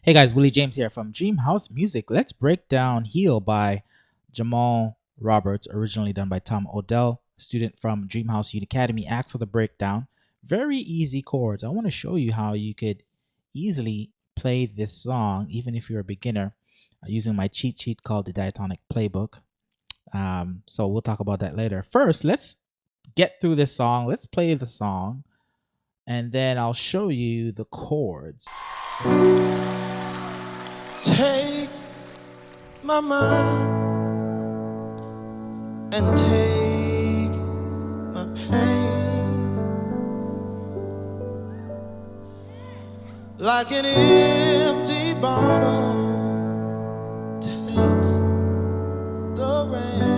Hey guys, Willie James here from DreamHouse Music. Let's break down Heal by Jamal Roberts, originally done by Tom Odell, student from DreamHouse unicademy. Asked for the breakdown. Very easy chords. I want to show you how you could easily play this song, even if you're a beginner, using my cheat sheet called the Diatonic Playbook. So we'll talk about that later. First, let's get through this song. Let's play the song, and then I'll show you the chords. Take my mind and take my pain, like an empty bottle takes the rain,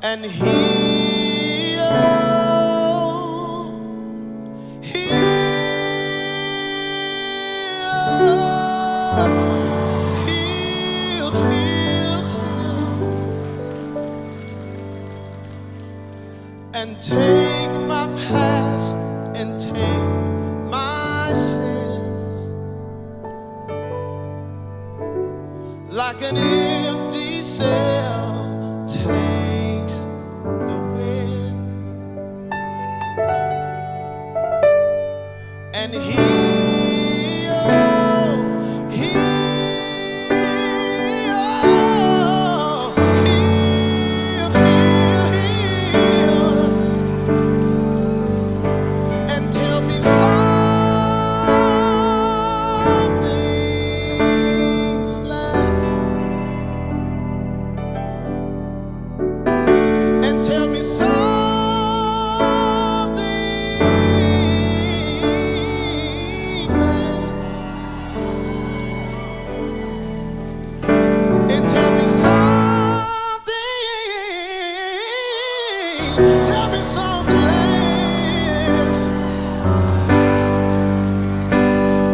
and and take my past and take my sins, like an empty sail takes the wind, and tell me something less,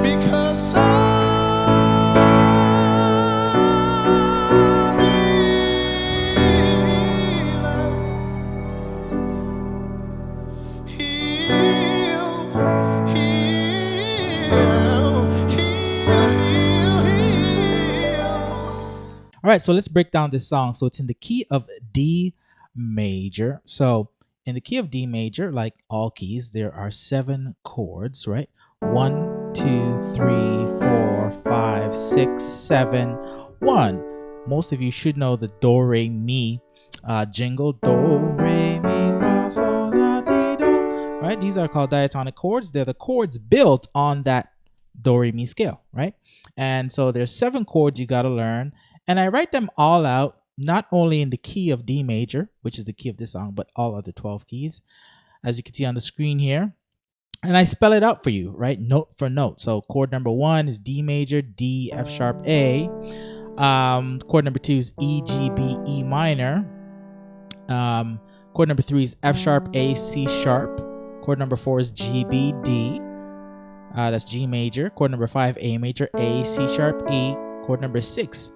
because All right, so let's break down this song. So it's in the key of D major. So in the key of D major, like all keys, there are 7 chords, right? 1, 2, 3, 4, 5, 6, 7, 1. Most of you should know the do, re, mi jingle. Do, re, mi, fa, sol, la, ti, do. Right? These are called diatonic chords. They're the chords built on that do, re, mi scale, right? And so there's 7 chords you got to learn. And I write them all out, not only in the key of D major, which is the key of this song, but all other 12 keys, as you can see on the screen here. And I spell it out for you, right? Note for note. So chord number 1 is D major, D, F sharp, A. Chord number 2 is E, G, B, E minor. Chord number 3 is F sharp, A, C sharp. Chord number 4 is G, B, D. That's G major. Chord number 5, A major, A, C sharp, E. Chord number 6,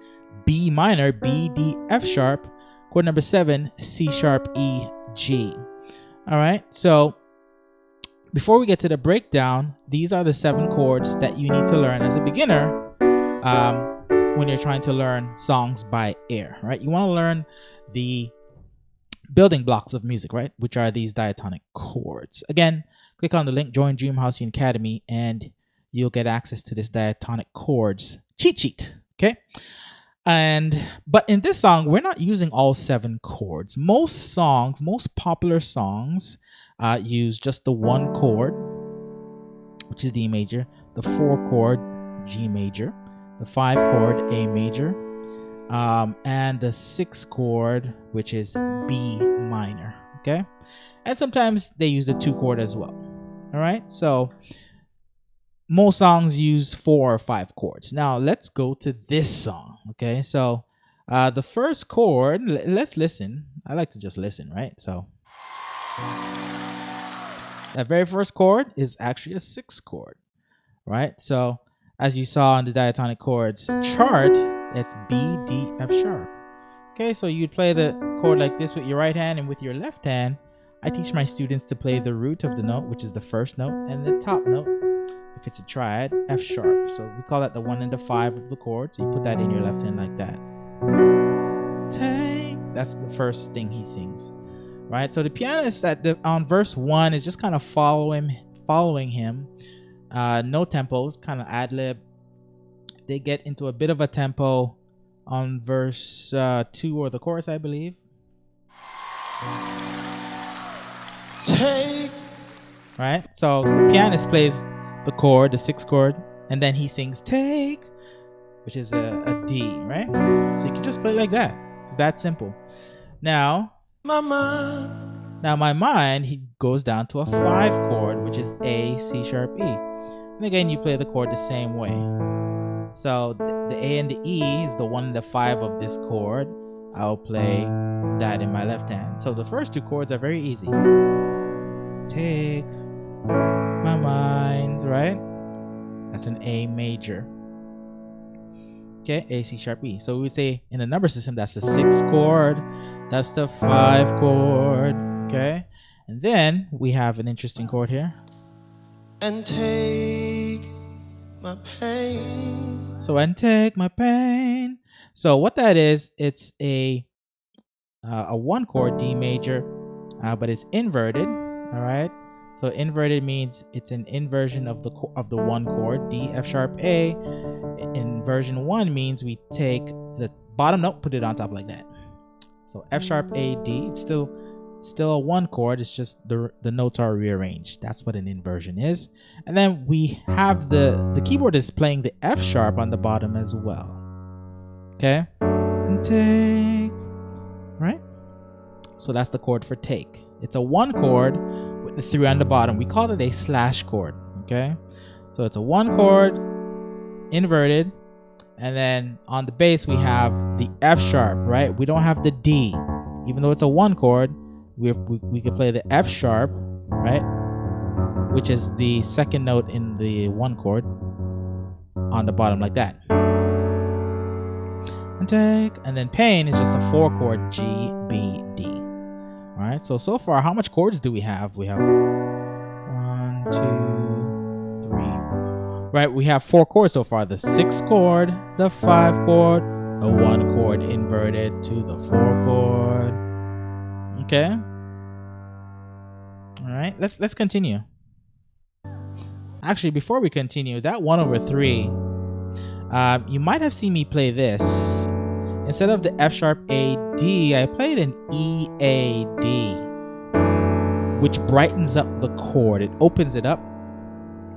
B minor, B, D, F sharp. Chord number 7, C sharp, E, G. All right, so before we get to the breakdown, these are the 7 chords that you need to learn as a beginner when you're trying to learn songs by ear, right? You want to learn the building blocks of music, right? Which are these diatonic chords. Again, click on the link, join DreamHouse Academy, and you'll get access to this diatonic chords cheat sheet, okay? But in this song, we're not using all 7 chords. Most songs, most popular songs, use just the 1 chord, which is D major, the 4 chord, G major, the 5 chord, A major, and the 6 chord, which is B minor, okay? And sometimes they use the 2 chord as well, all right? So most songs use 4 or 5 chords. Now let's go to this song. Okay, so the first chord, let's listen. I like to just listen, right? So that very first chord is actually a 6 chord, right? So as you saw on the diatonic chords chart, it's B, D, F sharp. Okay, so you'd play the chord like this with your right hand, and with your left hand, I teach my students to play the root of the note, which is the first note, and the top note, if it's a triad, F sharp. So we call that the 1 and the 5 of the chord. So you put that in your left hand like that. Take. That's the first thing he sings, right? So the pianist on verse 1 is just kind of following him. No tempos, kind of ad lib. They get into a bit of a tempo on verse 2 or the chorus, I believe. Take. Right? So the pianist plays the chord, the 6th chord, and then he sings take, which is a D, right? So you can just play like that. It's that simple. Now my mind, he goes down to a 5 chord, which is A, C sharp, E. And again, you play the chord the same way. So the A and the E is the 1 and the 5 of this chord. I'll play that in my left hand. So the first 2 chords are very easy. Take my mind, right? That's an A major. Okay, A, C sharp, E. So we would say in the number system, that's the 6th chord. That's the 5 chord. Okay, and then we have an interesting chord here. And take my pain. So and take my pain. So what that is, it's a 1 chord D major, but it's inverted. All right. So inverted means it's an inversion of the 1 chord, D, F sharp, A. Inversion 1 means we take the bottom note, put it on top like that. So F sharp, A, D. It's still a 1 chord. It's just the notes are rearranged. That's what an inversion is. And then we have the keyboard is playing the F sharp on the bottom as well. Okay, and take, right? So that's the chord for take. It's a 1 chord with the 3 on the bottom. We call it a slash chord. Okay, so it's a 1 chord inverted, and then on the bass we have the F sharp, right? We don't have the D, even though it's a 1 chord. We could play the F sharp, right, which is the 2nd note in the 1 chord on the bottom like that. And take, and then pain is just a 4 chord G, B, D. All right, so far, how much chords do we have? We have 1, 2, 3, 4. Right, we have 4 chords so far. The 6th chord, the 5 chord, the 1 chord inverted to the 4 chord. Okay. All right, let's continue. Actually, before we continue, that 1/3, you might have seen me play this. Instead of the F sharp A D, I played an E A D, which brightens up the chord. It opens it up.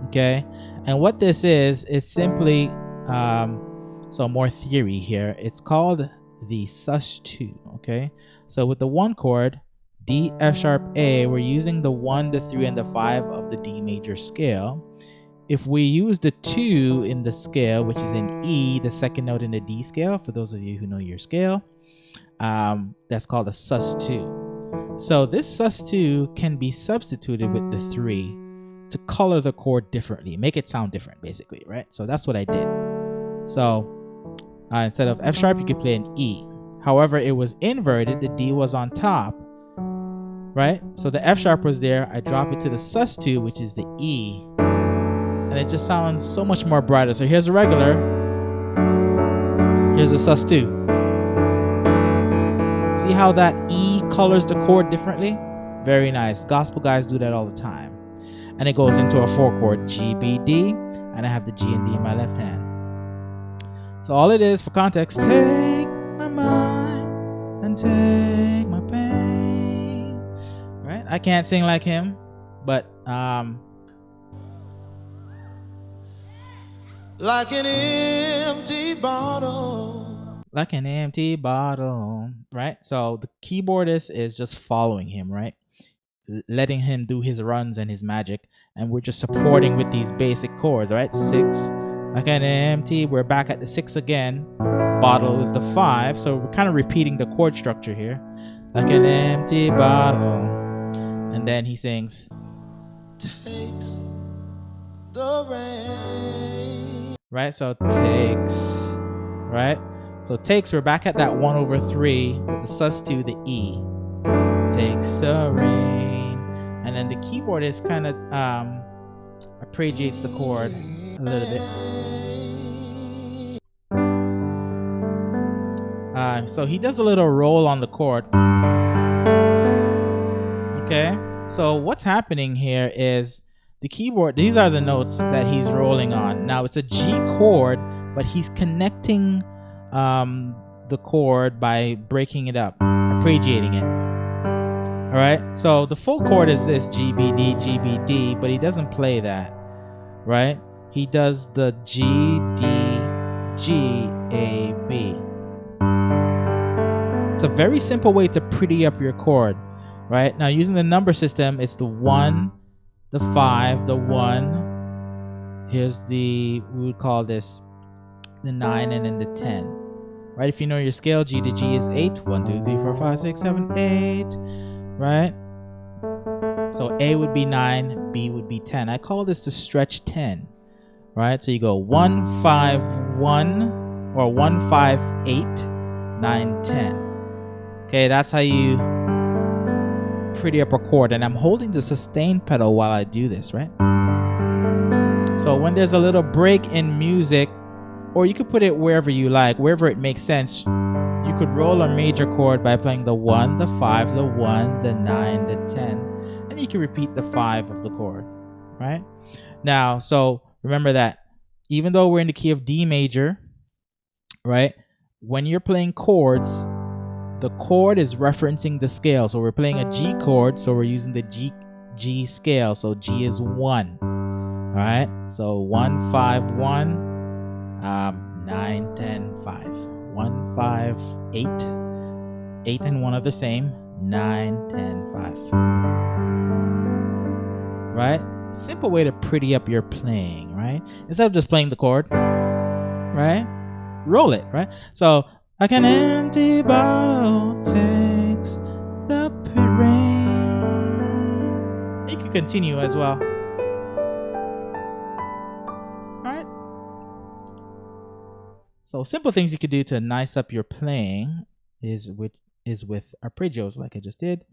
Okay, and what this is simply so more theory here. It's called the sus2. Okay, so with the 1 chord, D, F sharp, A, we're using the 1, the 3, and the 5 of the D major scale. If we use the 2 in the scale, which is in E, the 2nd note in the D scale, for those of you who know your scale, that's called a sus2. So this sus2 can be substituted with the 3 to color the chord differently, make it sound different, basically, right? So that's what I did. So instead of F sharp, you could play an E. However, it was inverted. The D was on top, right? So the F sharp was there. I drop it to the sus2, which is the E, and it just sounds so much more brighter. So here's a regular. Here's a sus2. See how that E colors the chord differently? Very nice. Gospel guys do that all the time. And it goes into a 4 chord G, B, D, and I have the G and D in my left hand. So all it is, for context, take my mind and take my pain. Right? I can't sing like him, but like an empty bottle. Like an empty bottle, right? So the keyboardist is just following him, right? Letting him do his runs and his magic, and we're just supporting with these basic chords, right? 6, like an empty. We're back at the 6 again. Bottle is the 5, so we're kind of repeating the chord structure here. Like an empty bottle, and then he sings. Takes the rain. Right, so takes, right? So takes, we're back at that 1/3 with the sus2, the E. Takes the rain. And then the keyboard is kind of arpeggiates the chord a little bit. So he does a little roll on the chord. Okay, so what's happening here is the keyboard, these are the notes that he's rolling on. Now it's a G chord, but he's connecting the chord by breaking it up, arpeggiating it. All right, so the full chord is this G, B, D, G, B, D, but he doesn't play that, right? He does the G, D, G, A, B. It's a very simple way to pretty up your chord, right? Now using the number system, it's the 1, the 5, the 1. Here's the, we would call this the 9, and then the 10. Right? If you know your scale, G to G is 8. 1, 2, 3, 4, 5, 6, 7, 8. Right? So A would be 9, B would be 10. I call this the stretch 10. Right? So you go 1, 5, 1, or 1, 5, 8, 9, 10. Okay, that's how you pretty up a chord. And I'm holding the sustain pedal while I do this, right? So when there's a little break in music, or you could put it wherever you like, wherever it makes sense, you could roll a major chord by playing the 1, the 5, the 1, the 9, the 10, and you can repeat the 5 of the chord, right? Now, so remember that even though we're in the key of D major, right, when you're playing chords, the chord is referencing the scale. So we're playing a G chord, so we're using the G scale. So G is 1. All right. So 1, 5, 1, 9, 10, 5. 1, 5, 8. 8 and 1 are the same. 9, 10, 5. Right? Simple way to pretty up your playing, right? Instead of just playing the chord, right? Roll it, right? So like an empty bottle takes the rain. You can continue as well. Alright. So simple things you could do to nice up your playing is with arpeggios like I just did.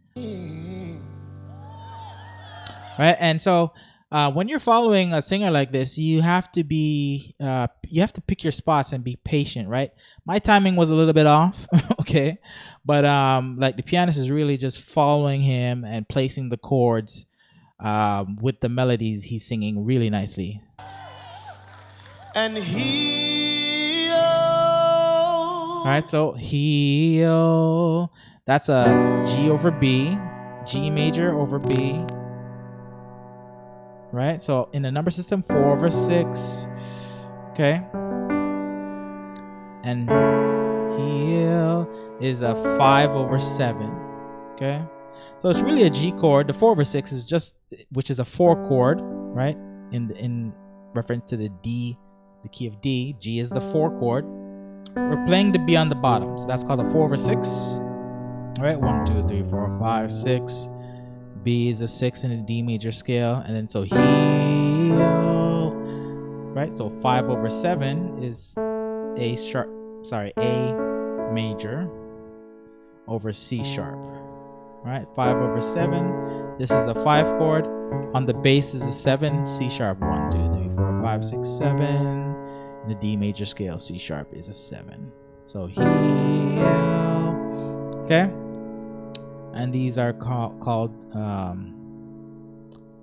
Right? And so when you're following a singer like this, you have to be you have to pick your spots and be patient, right? My timing was a little bit off, okay, but like the pianist is really just following him and placing the chords with the melodies he's singing really nicely. And heal. All right, so heal. That's a G over B, G major over B. Right, so in the number system, 4 over 6, okay, and heal is a 5 over 7, okay, so it's really a G chord. The 4 over 6 is just, which is a 4 chord, right, in reference to the D, the key of D. G is the 4 chord. We're playing the B on the bottom, so that's called a 4 over 6. All right, 1, 2, 3, 4, 5, 6. B is a 6 in the D major scale, and then so heal, right? So 5 over 7 is A major over C sharp, right? 5 over 7. This is the 5 chord. On the bass is a 7, C sharp. 1, 2, 3, 4, 5, 6, 7. In the D major scale, C sharp is a 7. So heal, okay? And these are called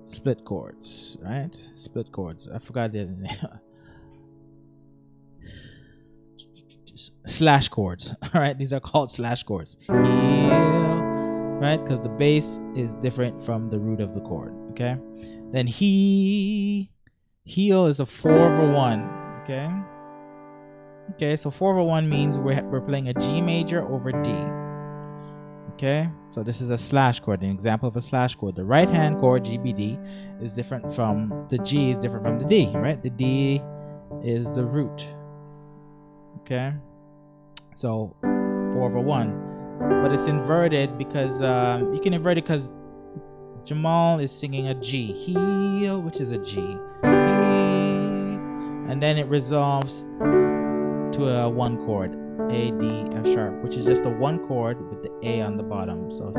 split chords, right? Split chords. I forgot the name. Slash chords. All right, these are called slash chords. Heal, right? Because the bass is different from the root of the chord. Okay. Then heal is a 4 over 1. Okay. Okay, so 4 over 1 means we're playing a G major over D. Okay, so this is a slash chord, an example of a slash chord. The right hand chord, GBD, is different from the G, is different from the D, right? The D is the root. Okay, so 4 over 1. But it's inverted because you can invert it because Jamal is singing a G, heal, which is a G, and then it resolves to a 1 chord, A, D, F sharp, which is just a 1 chord with the A on the bottom. So